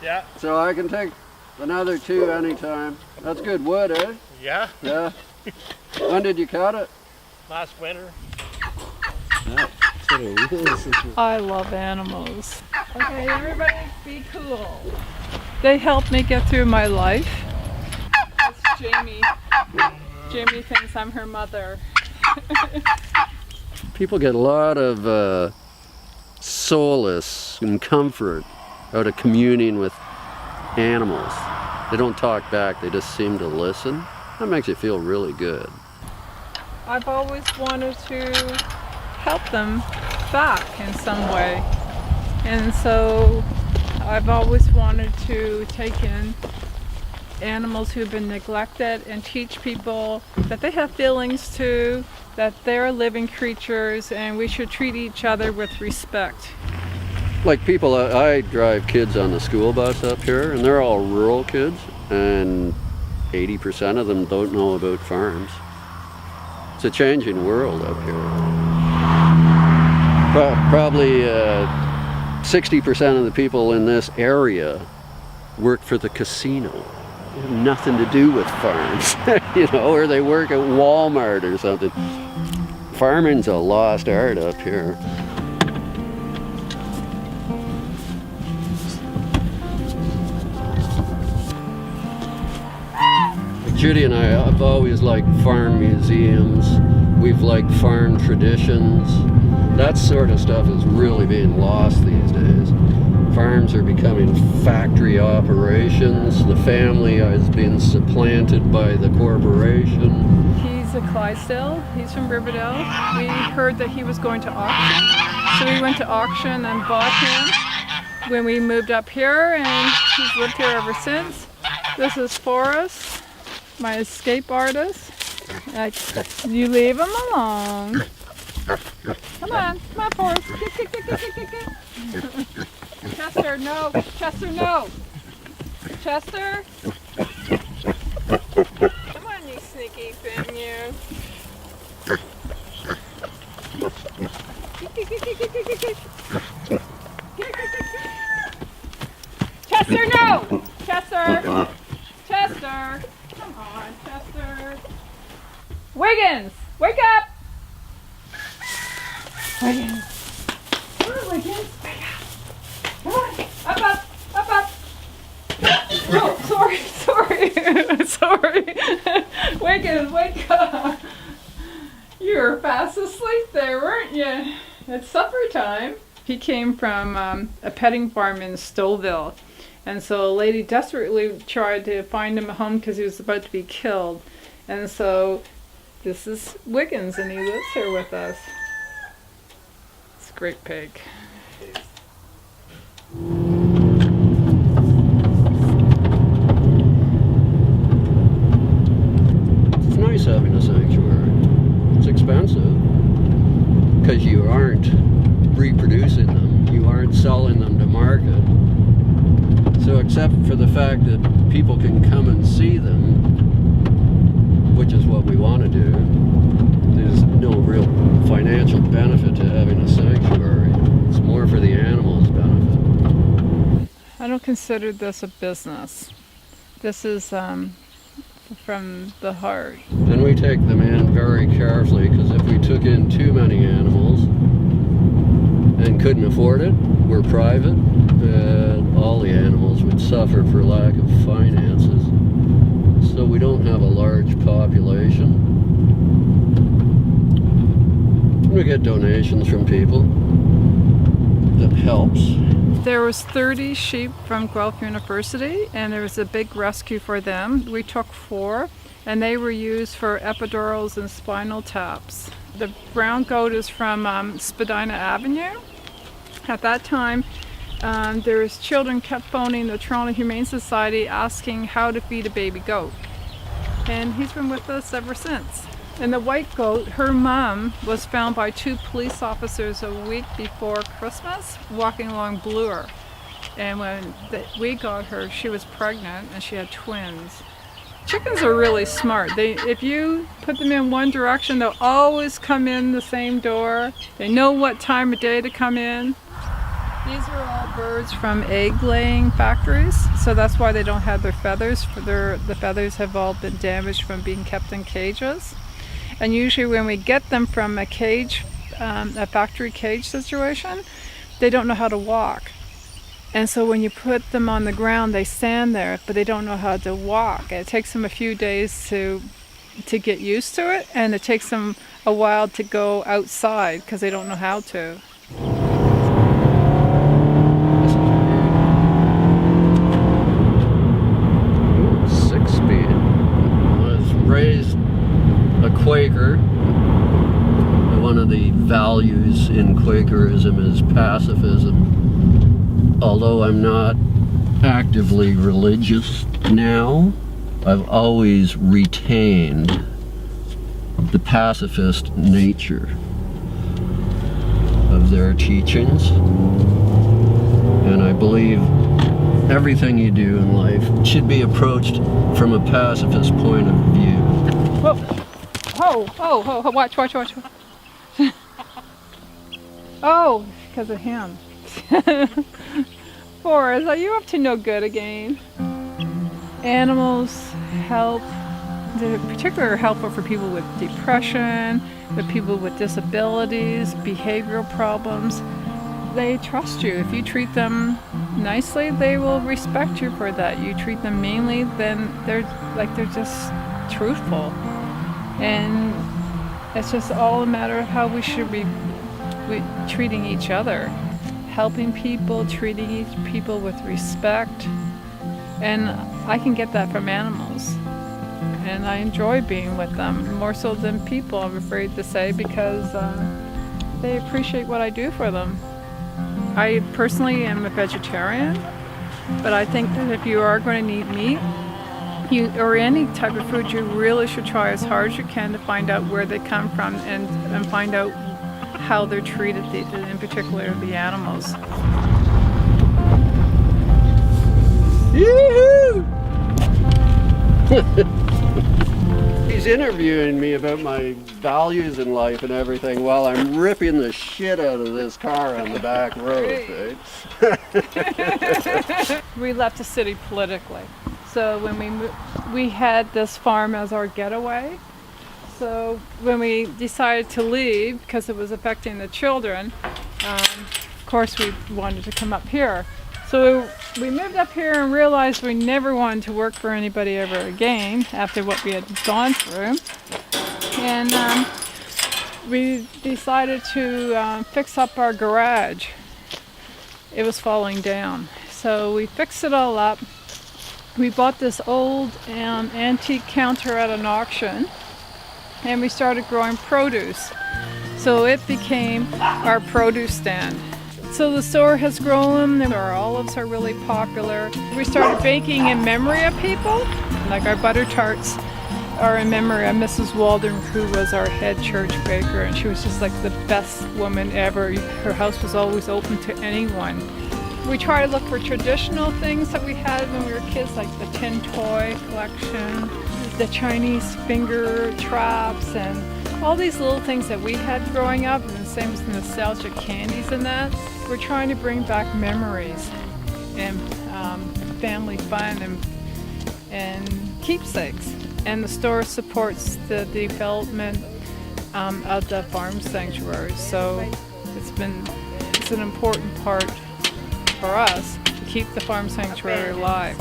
Yeah. So I can take another 2 anytime. That's good wood, eh? Yeah. Yeah. When did you cut it? Last winter. I love animals. Okay, everybody be cool. They help me get through my life. That's Jamie. Jamie thinks I'm her mother. People get a lot of solace and comfort out of communing with animals. They don't talk back, they just seem to listen. That makes you feel really good. I've always wanted to help them back in some way. And so I've always wanted to take in animals who've been neglected and teach people that they have feelings too, that they're living creatures and we should treat each other with respect. Like people, I drive kids on the school bus up here, and they're all rural kids, and 80% of them don't know about farms. It's a changing world up here. Probably 60% of the people in this area work for the casino. They have nothing to do with farms, you know, or they work at Walmart or something. Farming's a lost art up here. Judy and I have always liked farm museums. We've liked farm traditions. That sort of stuff is really being lost these days. Farms are becoming factory operations. The family has been supplanted by the corporation. He's a Clydesdale. He's from Riverdale. We heard that he was going to auction. So we went to auction and bought him when we moved up here, and he's lived here ever since. This is Forrest, my escape artist. You leave him alone. Come on, Forrest. Chester, no. Chester, no. Chester. Come on, you sneaky thing, you. Chester, no. Chester. Chester. Come on, Chester. Wiggins, wake up. Wiggins. Come on, Wiggins. Wake up. Come on. Up. Oh, sorry. Wiggins, wake up. You were fast asleep there, weren't you? It's supper time. He came from a petting farm in Stouffville. And so a lady desperately tried to find him a home because he was about to be killed. And so this is Wiggins, and he lives here with us. It's a great pig. It's nice having a sanctuary. It's expensive because you aren't reproducing them. You aren't selling them to market. So except for the fact that people can come and see them, which is what we want to do, there's no real financial benefit to having a sanctuary. It's more for the animals' benefit. I don't consider this a business. This is from the heart. And we take them in very carefully, because if we took in too many animals and couldn't afford it, we're private, all the animals would suffer for lack of finances. So we don't have a large population. We get donations from people. That helps. There was 30 sheep from Guelph University, and there was a big rescue for them. We took 4, and they were used for epidurals and spinal taps. The brown goat is from Spadina Avenue. At that time, there's children kept phoning the Toronto Humane Society asking how to feed a baby goat. And he's been with us ever since. And the white goat, her mom was found by 2 police officers a week before Christmas walking along Bloor. And when we got her, she was pregnant and she had twins. Chickens are really smart. If you put them in one direction, they'll always come in the same door. They know what time of day to come in. These are all birds from egg-laying factories, so that's why they don't have their feathers. The feathers have all been damaged from being kept in cages. And usually when we get them from a cage, a factory cage situation, they don't know how to walk. And so when you put them on the ground, they stand there, but they don't know how to walk. It takes them a few days to get used to it, and it takes them a while to go outside because they don't know how to. Quaker. One of the values in Quakerism is pacifism. Although I'm not actively religious now, I've always retained the pacifist nature of their teachings. And I believe everything you do in life should be approached from a pacifist point of view. Whoa. Oh, watch. Oh, because of him. Forrest, are you up to no good again? Animals help, they're particularly helpful for people with depression, with people with disabilities, behavioral problems. They trust you. If you treat them nicely, they will respect you for that. You treat them meanly, then they're just truthful. And it's just all a matter of how we should be treating each other. Helping people, treating people with respect. And I can get that from animals. And I enjoy being with them, more so than people, I'm afraid to say, because they appreciate what I do for them. I personally am a vegetarian, but I think that if you are going to eat meat, or any type of food, you really should try as hard as you can to find out where they come from and find out how they're treated, in particular the animals. Yoo-hoo! He's interviewing me about my values in life and everything while I'm ripping the shit out of this car on the back road. Right? We left the city politically. So when we had this farm as our getaway. So when we decided to leave, because it was affecting the children, of course we wanted to come up here. So we moved up here and realized we never wanted to work for anybody ever again after what we had gone through. And we decided to fix up our garage. It was falling down. So we fixed it all up. We bought this old antique counter at an auction, and we started growing produce. So it became our produce stand. So the store has grown, and our olives are really popular. We started baking in memory of people, like our butter tarts are in memory of Mrs. Waldron, who was our head church baker, and she was just like the best woman ever. Her house was always open to anyone. We try to look for traditional things that we had when we were kids, like the tin toy collection, the Chinese finger traps, and all these little things that we had growing up, and the same as the nostalgic candies and that. We're trying to bring back memories and family fun and keepsakes. And the store supports the development of the farm sanctuary. So it's an important part for us to keep the farm sanctuary alive.